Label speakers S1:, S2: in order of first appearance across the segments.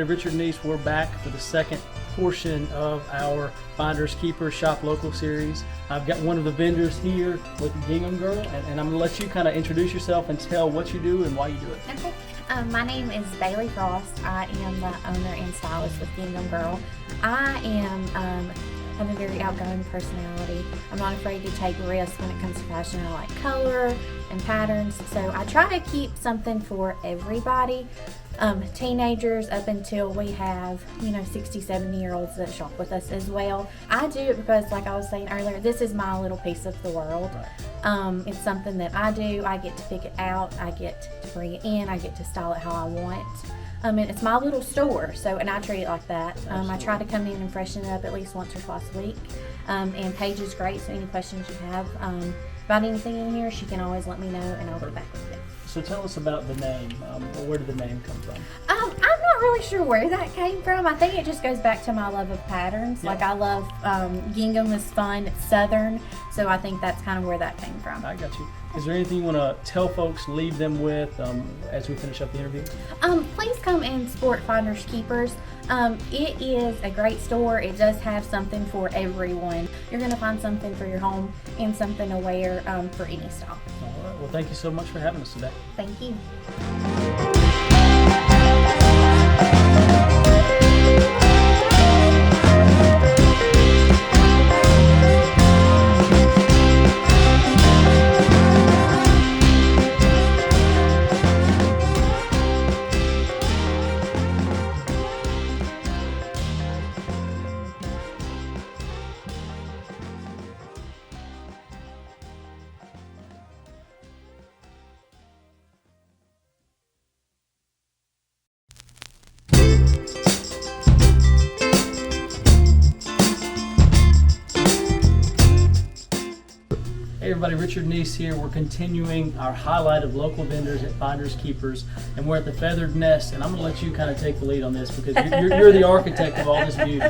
S1: Richard Neese. We're back for the second portion of our Finders Keepers Shop Local series. I've got one of the vendors here with the Gingham Girl, and I'm going to let you kind of introduce yourself and tell what you do and why you do it.
S2: Okay. My name is Bailey Frost. I am the owner and stylist with Gingham Girl. I have a very outgoing personality. I'm not afraid to take risks when it comes to fashion. I like color and patterns, so I try to keep something for everybody. Teenagers up until we have 60, 70-year-olds that shop with us as well. I do it because, like I was saying earlier, this is my little piece of the world. It's something that I do. I get to pick it out, I get to bring it in, I get to style it how I want. And it's my little store, and I treat it like that. I try to come in and freshen it up at least once or twice a week. And Paige is great, so any questions you have about anything in here, she can always let me know and I'll be back with it.
S1: So tell us about the name. Where did the name come from?
S2: I'm not really sure where that came from. I think it just goes back to my love of patterns.
S1: Yeah.
S2: Like I love gingham is fun, it's southern, so I think that's kind of where that came from.
S1: I got you. Is there anything you want to tell folks, leave them with as we finish up the interview?
S2: Please come and support Finders Keepers. It is a great store. It does have something for everyone. You're going to find something for your home and something to wear for any style.
S1: All right. Well, thank you so much for having us today.
S2: Thank you.
S1: Hey everybody, Richard Neese here. We're continuing our highlight of local vendors at Finders Keepers, and we're at the Feathered Nest, and I'm going to let you kind of take the lead on this because you're the architect of all this beauty.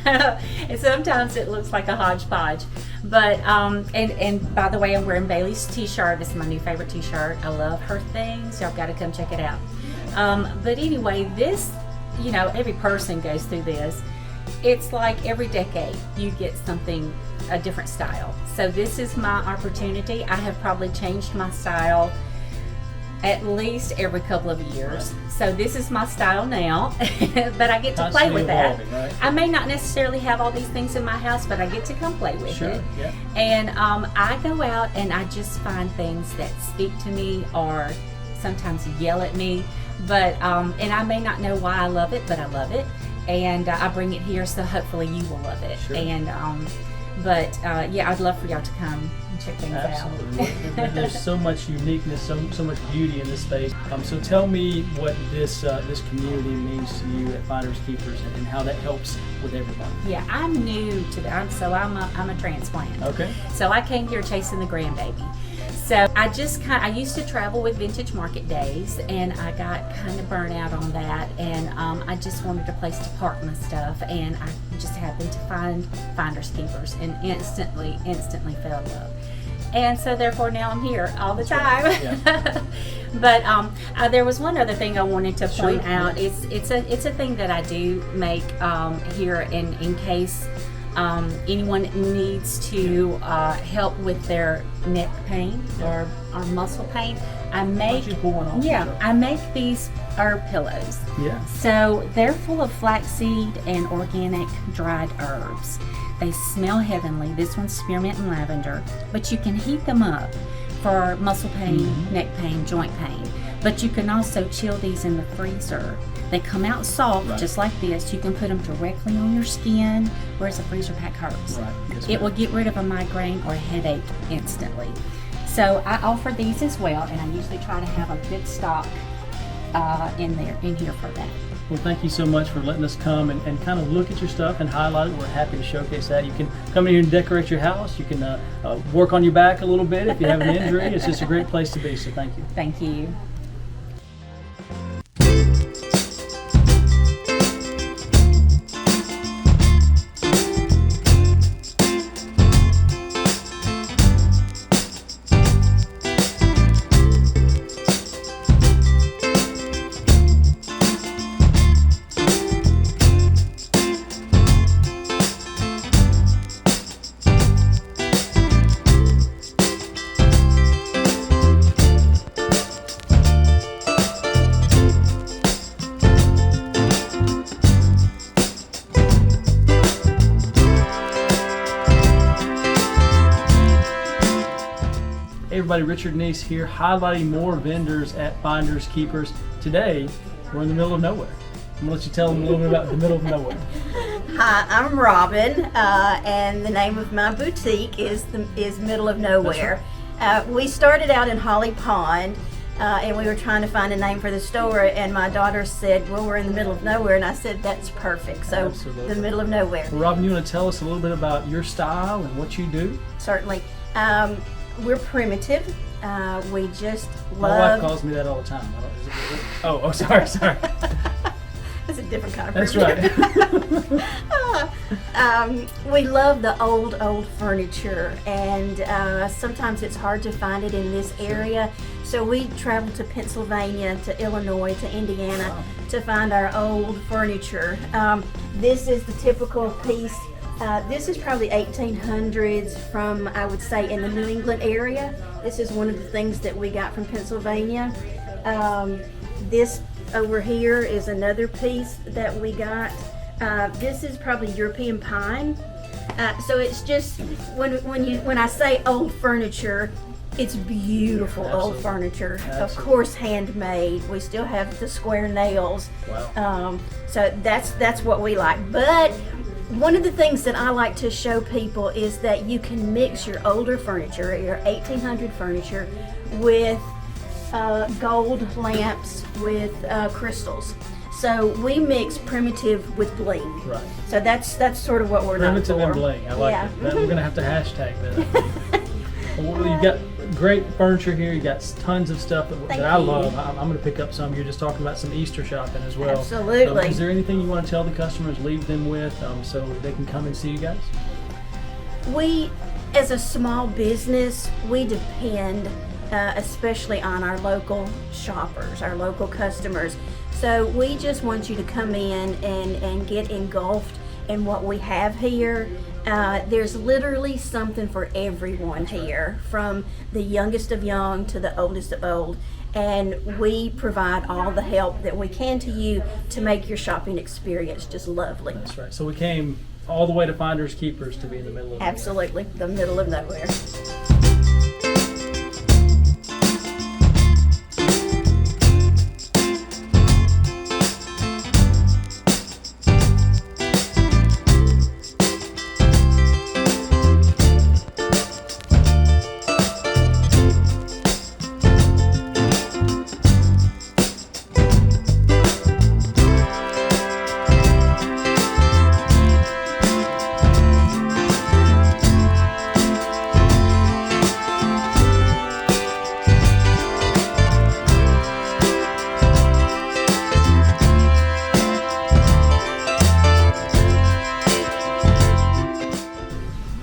S3: And sometimes it looks like a hodgepodge, but and by the way, I'm wearing Bailey's t-shirt. This is my new favorite t-shirt. I love her things. Y'all got to come check it out. But anyway, this, every person goes through this. It's like every decade you get something, a different style. So this is my opportunity. I have probably changed my style at least every couple of years. Right. So this is my style now, but I get to play with that.
S1: Right?
S3: I may not necessarily have all these things in my house, but I get to come play with it.
S1: Yeah.
S3: And I go out and I just find things that speak to me or sometimes yell at me, but and I may not know why I love it, but I love it. And I bring it here, so hopefully you will love it.
S1: Sure.
S3: And yeah, I'd love for y'all to come and check things
S1: Absolutely.
S3: out.
S1: There's so much uniqueness, so much beauty in this space. So tell me what this community means to you at Finders Keepers and how that helps with everybody.
S3: Yeah, I'm new to that, so I'm a transplant.
S1: Okay.
S3: So I came here chasing the grandbaby. So I used to travel with Vintage Market Days, and I got kind of burnt out on that, and I just wanted a place to park my stuff, and I just happened to find Finders Keepers and instantly fell in love. And so therefore now I'm here all the time.
S1: Right. Yeah.
S3: But there was one other thing I wanted to point
S1: Sure.
S3: out. It's a thing that I do make here in case anyone needs to help with their neck pain or muscle pain. I make these herb pillows.
S1: Yeah.
S3: So they're full of flaxseed and organic dried herbs. They smell heavenly. This one's spearmint and lavender, but you can heat them up for muscle pain, neck pain, joint pain. But you can also chill these in the freezer. They come out soft,
S1: Right.
S3: just like this. You can put them directly on your skin, whereas a freezer pack hurts.
S1: Right. Yes,
S3: It
S1: ma'am.
S3: will get rid of a migraine or a headache instantly. So I offer these as well, and I usually try to have a good stock in here for that.
S1: Well, thank you so much for letting us come and kind of look at your stuff and highlight it. We're happy to showcase that. You can come in here and decorate your house. You can work on your back a little bit if you have an injury. It's just a great place to be, so thank you.
S3: Thank you.
S1: everybody, Richard Neese here, highlighting more vendors at Finders Keepers. Today, we're in the middle of nowhere. I'm going to let you tell them a little bit about the middle of nowhere.
S4: Hi, I'm Robin, and the name of my boutique is Middle of Nowhere. We started out in Holly Pond, and we were trying to find a name for the store, and my daughter said, well, we're in the middle of nowhere, and I said, that's perfect. So,
S1: Absolutely.
S4: The middle of nowhere.
S1: Well, Robin, you want to tell us a little bit about your style and what you do?
S4: Certainly. We're primitive. We just
S1: My
S4: love...
S1: wife calls me that all the time. Oh, sorry.
S4: That's a different kind of
S1: That's
S4: primitive.
S1: right.
S4: We love the old furniture, and sometimes it's hard to find it in this area. So we travel to Pennsylvania, to Illinois, to Indiana to find our old furniture. This is the typical piece. This is probably 1800s from, I would say, in the New England area. This is one of the things that we got from Pennsylvania. This over here is another piece that we got. This is probably European pine. So it's just when I say old furniture, it's beautiful.
S1: Absolutely.
S4: Old furniture.
S1: Absolutely.
S4: Of course, handmade. We still have the square nails.
S1: Wow.
S4: So that's what we like. But one of the things that I like to show people is that you can mix your older furniture, your 1800 furniture, with gold lamps, with crystals. So we mix primitive with bling.
S1: Right.
S4: So that's sort of what we're known
S1: Primitive
S4: for.
S1: and bling. I like
S4: Yeah.
S1: it. We're going to have to hashtag that. Well, you've got great furniture here. You got tons of stuff that
S4: Thank
S1: I
S4: you.
S1: love. I'm going to pick up some. You're just talking about some Easter shopping as well.
S4: Absolutely.
S1: Is there anything you want to tell the customers, leave them with, so they can come and see you guys?
S4: We, as a small business, we depend especially on our local shoppers, our local customers. So we just want you to come in and get engulfed in what we have here. There's literally something for everyone here, from the youngest of young to the oldest of old. And we provide all the help that we can to you to make your shopping experience just lovely.
S1: That's right. So we came all the way to Finders Keepers to be in the middle of nowhere.
S4: Absolutely, the middle of nowhere.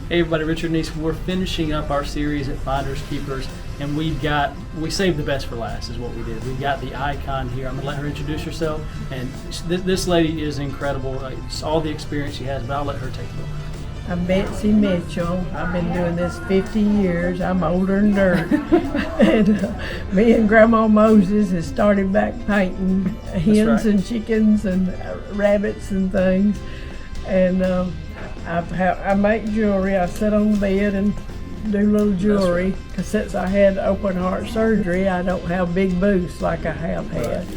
S1: Hey everybody, Richard Neese. We're finishing up our series at Finders Keepers, and we saved the best for last is what we did. We got the icon here. I'm gonna let her introduce herself, and this lady is incredible. It's all the experience she has, but I'll let her take the lead.
S5: I'm Betsy Mitchell. I've been doing this 50 years. I'm older than dirt. And me and Grandma Moses has started back painting hens
S1: right.
S5: and chickens and rabbits and things. And I make jewelry. I sit on the bed and do little jewelry. Because since I had open heart surgery, I don't have big booths like I have had.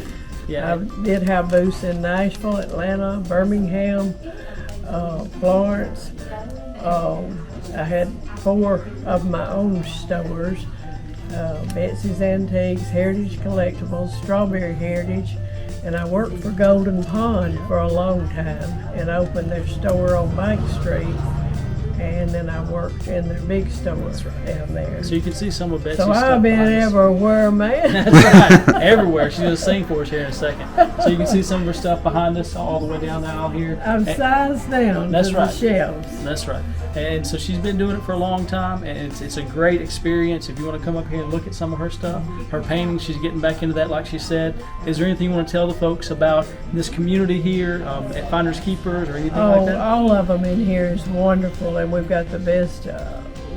S1: Yeah.
S5: I did have booths in Nashville, Atlanta, Birmingham, Florence. I had 4 of my own stores, Betsy's Antiques, Heritage Collectibles, Strawberry Heritage, and I worked for Golden Pond for a long time and opened their store on Bank Street, and then I worked in their big store down there.
S1: So you can see some of Betsy's
S5: So
S1: stuff
S5: I've been
S1: behind us.
S5: everywhere, man.
S1: That's right, everywhere. She's gonna sing for us here in a second. So you can see some of her stuff behind us, all the way down the aisle here.
S5: I'm sized down
S1: That's
S5: to
S1: right.
S5: the shelves.
S1: That's right. And so she's been doing it for a long time, and it's a great experience. If you want to come up here and look at some of her stuff, her paintings, she's getting back into that, like she said. Is there anything you want to tell the folks about this community here at Finders Keepers or anything like that?
S5: All of them in here is wonderful, and we've got the best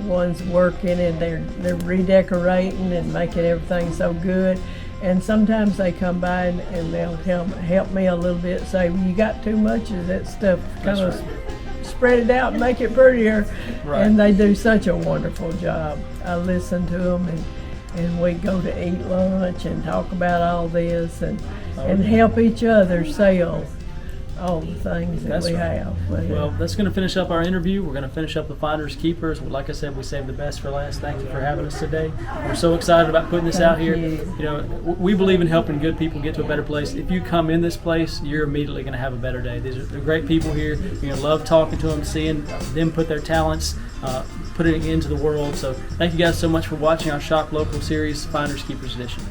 S5: ones working, and they're redecorating and making everything so good. And sometimes they come by and they'll help me a little bit, say, well, you got too much of that stuff, kind
S1: That's
S5: of
S1: right.
S5: spread it out and make it prettier.
S1: Right.
S5: And they do such a wonderful job. I listen to them, and we go to eat lunch and talk about all this and help each other sell all the things that
S1: That's
S5: we
S1: right.
S5: have.
S1: Well, that's going to finish up our interview. We're going to finish up the Finders Keepers. Like I said, we saved the best for last. Thank you for having us today. We're so excited about putting this out here. You know, we believe in helping good people get to a better place. If you come in this place, you're immediately going to have a better day. They're great people here. You're going to love talking to them, seeing them put their talents, putting it into the world. So thank you guys so much for watching our Shop Local series, Finders Keepers Edition.